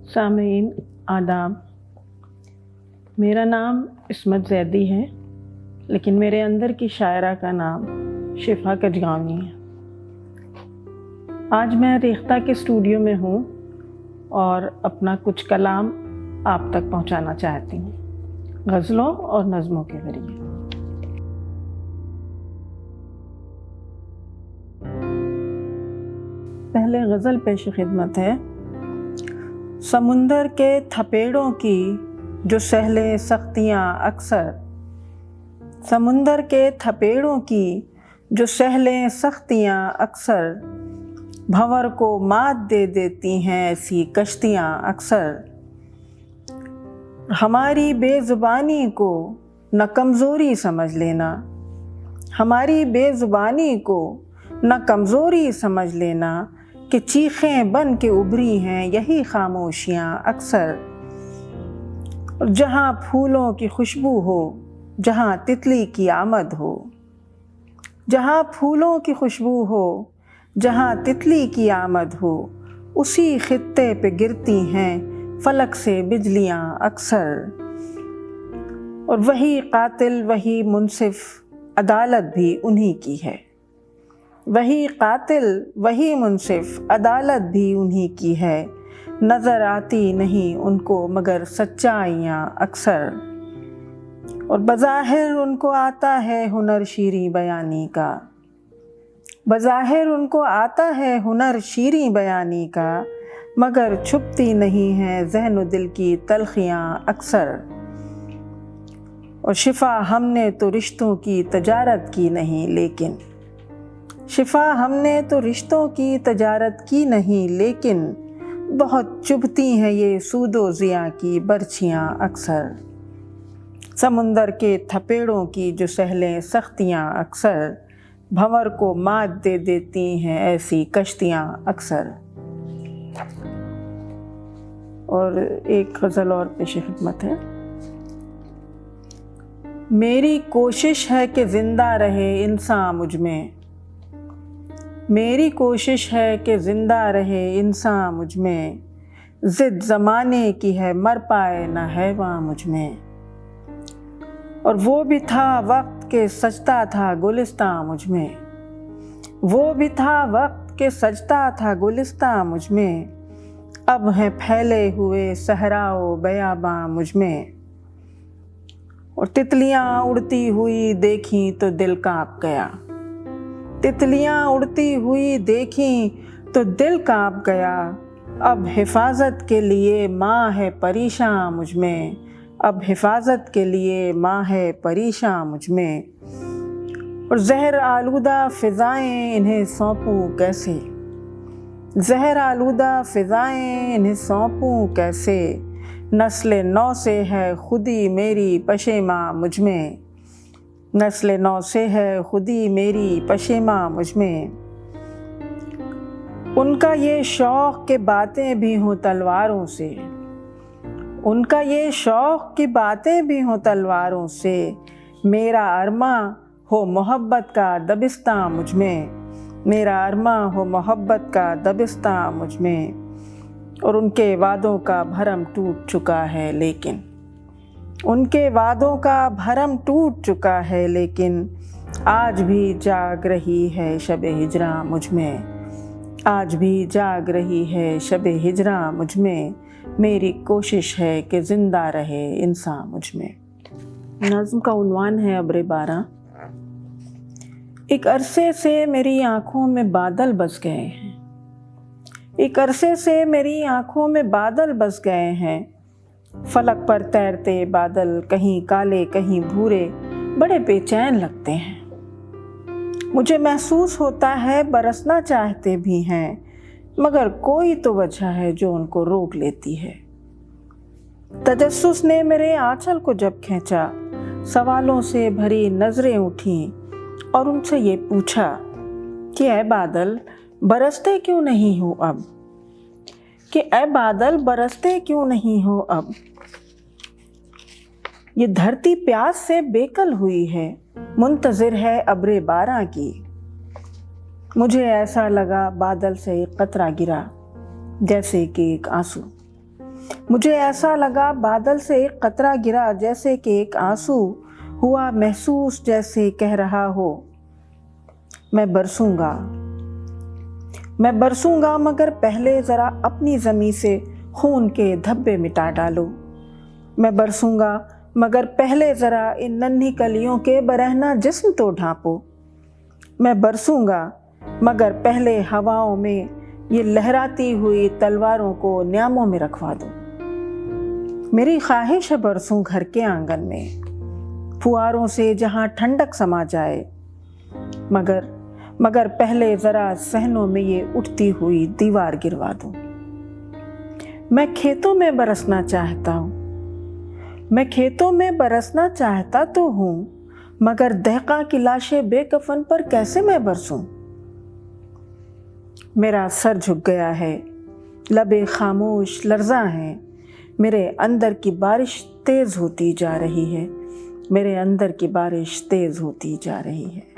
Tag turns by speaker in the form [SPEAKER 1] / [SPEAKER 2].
[SPEAKER 1] सामीन आदाब। मेरा नाम इस्मत ज़ैदी है, लेकिन मेरे अंदर की शायरा का नाम शिफा कजगामी है। आज मैं रेख्ता के स्टूडियो में हूँ और अपना कुछ कलाम आप तक पहुँचाना चाहती हूँ, गज़लों और नज़मों के ज़रिए। पहले गज़ल पेश खिदमत है। समुंदर के थपेड़ों की जो सहले सख्तियाँ अक्सर, समुंदर के थपेड़ों की जो सहले सख्तियाँ अक्सर, भंवर को मात दे देती हैं ऐसी कश्तियाँ अक्सर। हमारी बेज़ुबानी को न कमज़ोरी समझ लेना, हमारी बेज़ुबानी को न कमज़ोरी समझ लेना, कि चीखें बन के उभरी हैं यही खामोशियाँ अक्सर। और जहाँ फूलों की खुशबू हो, जहाँ तितली की आमद हो, जहाँ फूलों की खुशबू हो, जहाँ तितली की आमद हो, उसी खित्ते पे गिरती हैं फलक से बिजलियाँ अक्सर। और वही कातिल वही मुनसिफ अदालत भी उन्हीं की है, वही कातिल वही मुनसिफ अदालत भी उन्हीं की है। नज़र आती नहीं उनको मगर सच्चाइयाँ अक्सर। और बज़ाहिर उनको आता है हुनर शीरीं बयानी का, बज़ाहिर उनको आता है हुनर शीरीं बयानी का, मगर छुपती नहीं है ज़हन व दिल की तलखियाँ अक्सर। और शिफा हमने तो रिश्तों की तजारत की नहीं, लेकिन शिफा हमने तो रिश्तों की तजारत की नहीं, लेकिन बहुत चुभती हैं ये सूदो ज़िया की बर्छियाँ अक्सर। समुंदर के थपेड़ों की जो सहलें सख्तियाँ अक्सर, भंवर को मात दे देती हैं ऐसी कश्तियाँ अक्सर। और एक गज़ल और पेश खिदमत है। मेरी कोशिश है कि ज़िंदा रहे इंसान मुझ में, मेरी कोशिश है कि ज़िंदा रहे इंसान मुझ में, ज़िद ज़माने की है मर पाए न हैवां मुझ में। और वो भी था वक्त के सजता था गुलिस्तां मुझ में, वो भी था वक्त के सजता था गुलिस्तां मुझ में, अब हैं फैले हुए सहराओ बयाबां मुझ में। और तितलियाँ उड़ती हुई देखी तो दिल काँप गया, तितलियाँ उड़ती हुई देखी तो दिल काँप गया। अब हिफाजत के लिए माँ है परेशान मुझ में, अब हिफाजत के लिए माँ है परेशान मुझ में। और जहर आलूदा फ़िज़ाएँ इन्हें सौंपूं कैसे, जहर आलूदा फ़िज़ाएँ इन्हें सौंपूं कैसे, नस्ल नौ से है खुदी मेरी पशेमा मुझ में, नस्ल नौ से है खुदी मेरी पशेमा मुझ में। उनका ये शौक़ के बातें भी हों तलवारों से, उनका ये शौक़ की बातें भी हों तलवारों से, मेरा अरमा हो मोहब्बत का दबिस्तां मुझ में, मेरा अरमा हो मोहब्बत का दबिस्तां मुझ में। और उनके वादों का भरम टूट चुका है, लेकिन उनके वादों का भरम टूट चुका है, लेकिन आज भी जाग रही है शब-ए हिजरां मुझ में, आज भी जाग रही है शब-ए हिजरां मुझ में। मेरी कोशिश है कि ज़िंदा रहे इंसान मुझ में। नज़्म का उन्वान है अब्र बारां। एक अरसे से मेरी आँखों में बादल बस गए हैं, एक अरसे से मेरी आँखों में बादल बस गए हैं, फलक पर तैरते बादल कहीं काले कहीं भूरे बड़े बेचैन लगते हैं। मुझे महसूस होता है बरसना चाहते भी हैं, मगर कोई तो वजह है जो उनको रोक लेती है। तजस्सुस ने मेरे आंचल को जब खींचा, सवालों से भरी नज़रें उठीं और उनसे ये पूछा कि ऐ बादल बरसते क्यों नहीं हो अब, कि ऐ बादल बरसते क्यों नहीं हो अब। ये धरती प्यास से बेकल हुई है, मुंतज़िर है अब्र बारां की। मुझे ऐसा लगा बादल से एक कतरा गिरा, जैसे कि एक आंसू। مجھے ایسا لگا بادل سے ایک قطرہ گرا، جیسے کہ ایک آنسو ہوا محسوس، جیسے کہہ رہا ہو میں برسوں گا، مگر پہلے ذرا اپنی زمیں سے خون کے دھبے مٹا ڈالو۔ میں برسوں گا مگر پہلے ذرا ان ننھی کلیوں کے برہنہ جسم تو ڈھانپو۔ میں برسوں گا مگر پہلے ہواؤں میں یہ لہراتی ہوئی تلواروں کو نیاموں میں رکھوا دو۔ میری خواہش ہے برسوں گھر کے آنگن میں، پھواروں سے جہاں ٹھنڈک سما جائے، مگر پہلے ذرا صحنوں میں یہ اٹھتی ہوئی دیوار گروا دو۔ میں کھیتوں میں برسنا چاہتا تو ہوں، مگر دہقاں کی لاشیں بے کفن پر کیسے میں برسوں؟ میرا سر جھک گیا ہے، لبیں خاموش لرزاں ہیں، میرے اندر کی بارش تیز ہوتی جا رہی ہے۔